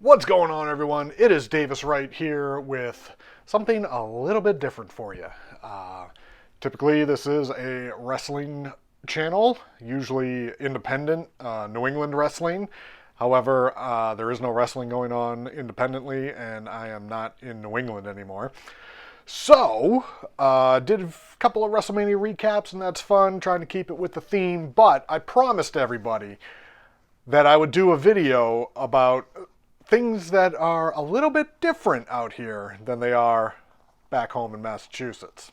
What's going on, everyone? It is Davis Wright here with something a little bit different for you. Typically, this is a wrestling channel, usually independent, New England wrestling. However, there is no wrestling going on independently, and I am not in New England anymore. So, did a couple of WrestleMania recaps, and that's fun, trying to keep it with the theme, but I promised everybody that I would do a video about things that are a little bit different out here than they are back home in Massachusetts.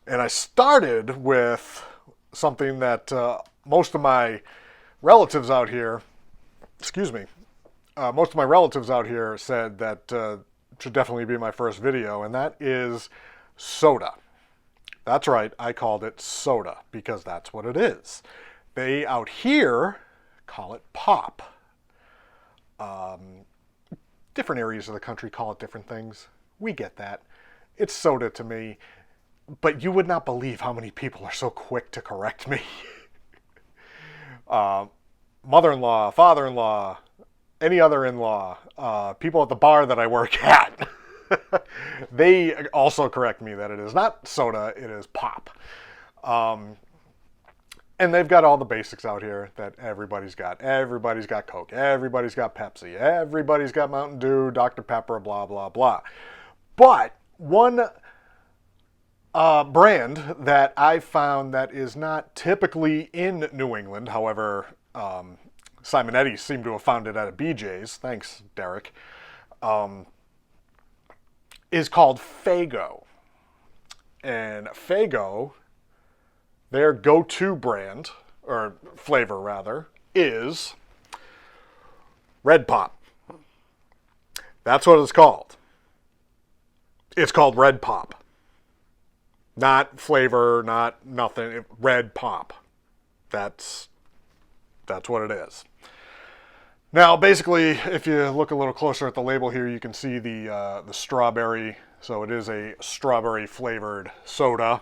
And I started with something that most of my relatives out here, most of my relatives out here said that should definitely be my first video, and that is soda. That's right, I called it soda because that's what it is. They out here call it pop. Different areas of the country call it different things. We get that. It's soda to me, but you would not believe how many people are so quick to correct me. Mother-in-law, father-in-law, any other in-law, people at the bar that I work at, they also correct me that it is not soda, it is pop. And they've got all the basics out here that everybody's got. Everybody's got Coke. Everybody's got Pepsi. Everybody's got Mountain Dew, Dr. Pepper, blah, blah, blah. But one brand that I found that is not typically in New England, however, Simonetti seemed to have found it at a BJ's, thanks, Derek, is called Faygo. And Faygo, their go-to brand, or flavor rather, is Red Pop. That's what it's called. It's called Red Pop. Not flavor, not nothing. Red Pop. That's what it is. Now, basically, if you look a little closer at the label here, you can see the strawberry. So it is a strawberry flavored soda.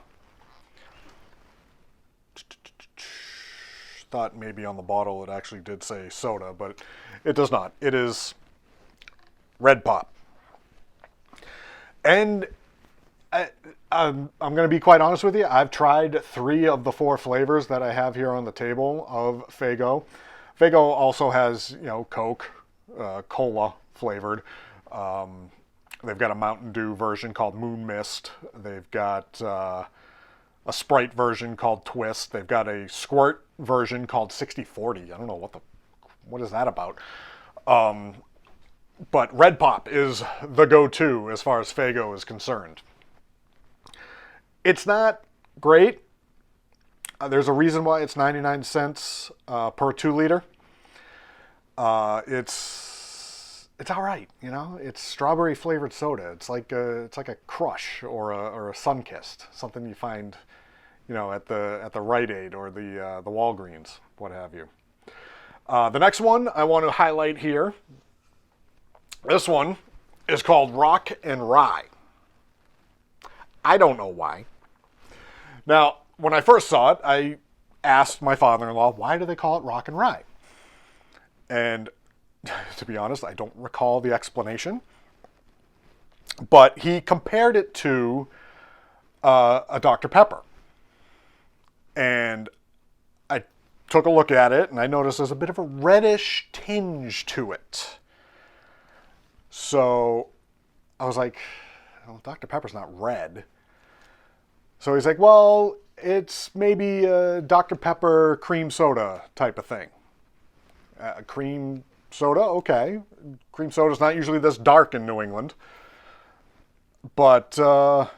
Thought maybe on the bottle it actually did say soda, but it does not. It is Red Pop. And I'm going to be quite honest with you. I've tried 3 of the 4 flavors that I have here on the table of Faygo. Faygo also has, Coke, cola flavored. They've got a Mountain Dew version called Moon Mist. They've got a Sprite version called Twist. They've got a Squirt version called 60/40. I don't know what is that about. But Red Pop is the go-to as far as Faygo is concerned. It's not great. There's a reason why it's 99 cents per 2 liter. It's all right, It's strawberry flavored soda. It's like a Crush or a Sunkist, something you find, at the Rite Aid or the Walgreens, what have you. The next one I want to highlight here. This one is called Rock and Rye. I don't know why. Now, when I first saw it, I asked my father-in-law, why do they call it Rock and Rye? And to be honest, I don't recall the explanation. But he compared it to a Dr. Pepper. And I took a look at it, and I noticed there's a bit of a reddish tinge to it. So I was like, well, Dr. Pepper's not red. So he's like, well, it's maybe a Dr. Pepper cream soda type of thing. Cream soda, okay. Cream soda's not usually this dark in New England. But, oh,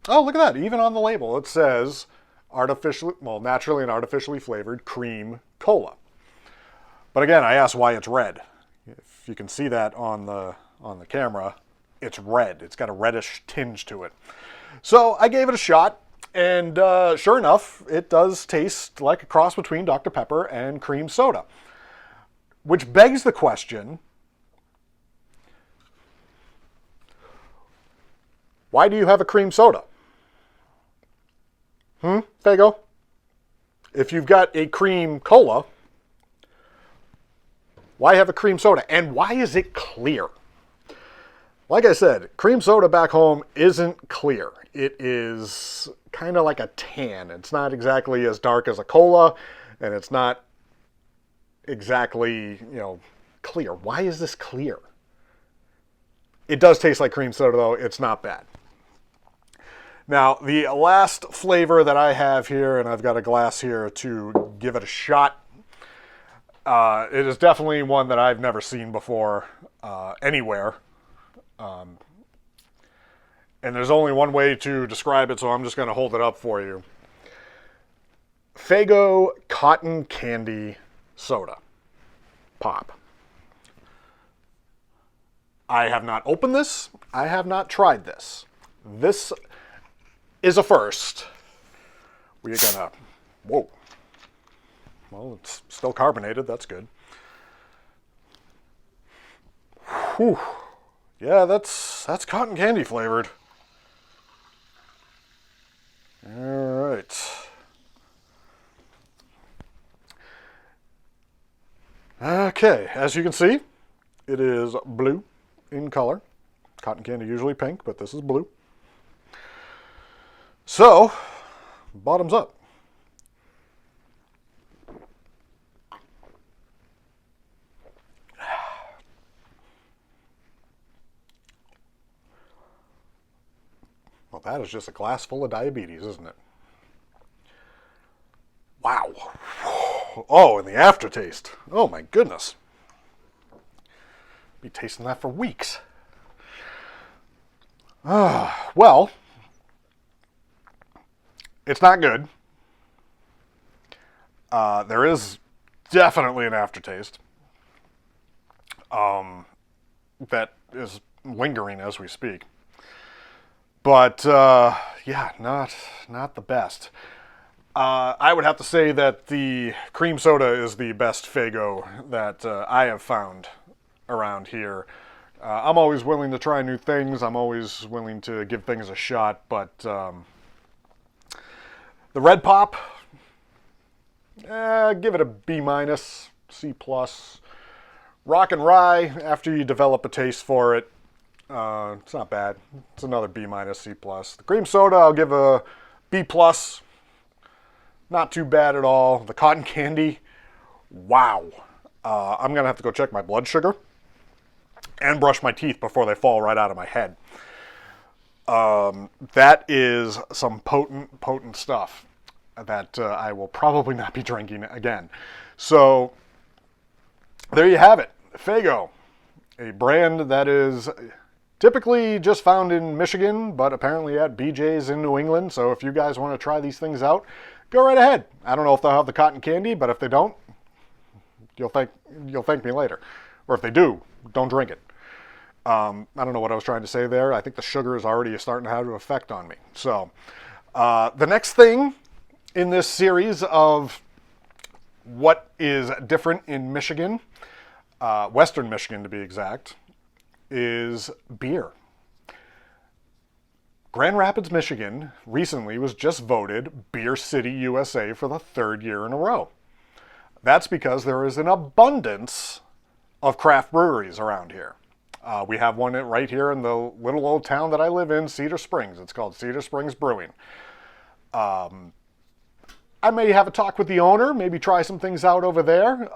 look at that. Even on the label, it says naturally and artificially flavored cream cola. But again, I asked why it's red. If you can see that on the camera, it's red. It's got a reddish tinge to it. So I gave it a shot, and sure enough, it does taste like a cross between Dr. Pepper and cream soda. Which begs the question, why do you have a cream soda? Faygo? If you've got a cream cola, Why have a cream soda? And why is it clear? Like I said, cream soda back home isn't clear. It is kind of like a tan. It's not exactly as dark as a cola, and it's not exactly, clear. Why is this clear? It does taste like cream soda, though. It's not bad. Now, the last flavor that I have here, and I've got a glass here to give it a shot. It is definitely one that I've never seen before anywhere. And there's only one way to describe it, so I'm just going to hold it up for you. Faygo Cotton Candy Soda. Pop. I have not opened this. I have not tried this. This is a first. We're gonna, whoa. Well, it's still carbonated. That's good. Whew. Yeah, that's cotton candy flavored. All right. Okay, as you can see, it is blue in color. Cotton candy usually pink, but this is blue. So, bottoms up. Well, that is just a glass full of diabetes, isn't it? Wow. Oh, and the aftertaste. Oh my goodness. Be tasting that for weeks. Well, it's not good. There is definitely an aftertaste that is lingering as we speak. But yeah, not the best. I would have to say that the cream soda is the best Faygo that I have found around here. I'm always willing to try new things. I'm always willing to give things a shot, but the Red Pop, give it a B-, C+. Rock and Rye, after you develop a taste for it, it's not bad. It's another B-, C+. The cream soda, I'll give a B+. Not too bad at all. The cotton candy, wow. I'm going to have to go check my blood sugar and brush my teeth before they fall right out of my head. That is some potent stuff that I will probably not be drinking again. So, there you have it. Faygo, a brand that is typically just found in Michigan, but apparently at BJ's in New England. So if you guys want to try these things out, go right ahead. I don't know if they'll have the cotton candy, but if they don't, you'll thank me later. Or if they do, don't drink it. I don't know what I was trying to say there. I think the sugar is already starting to have an effect on me. So the next thing in this series of what is different in Michigan, Western Michigan to be exact, is beer. Grand Rapids, Michigan recently was just voted Beer City, USA for the 3rd year in a row. That's because there is an abundance of craft breweries around here. We have one right here in the little old town that I live in, Cedar Springs. It's called Cedar Springs Brewing. I may have a talk with the owner, maybe try some things out over there.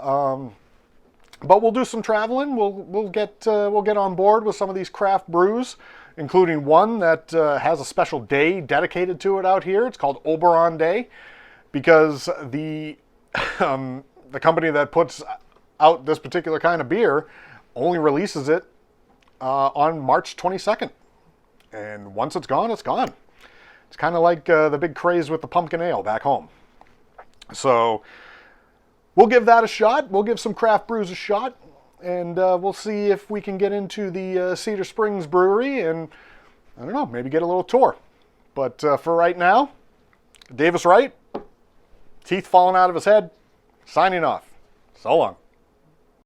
But we'll do some traveling. We'll get on board with some of these craft brews, including one that has a special day dedicated to it out here. It's called Oberon Day, because the company that puts out this particular kind of beer only releases it on March 22nd. And once it's gone, it's gone. It's kind of like the big craze with the pumpkin ale back home. So we'll give that a shot. We'll give some craft brews a shot. And we'll see if we can get into the Cedar Springs Brewery and, I don't know, maybe get a little tour. But for right now, Davis Wright, teeth falling out of his head, signing off. So long.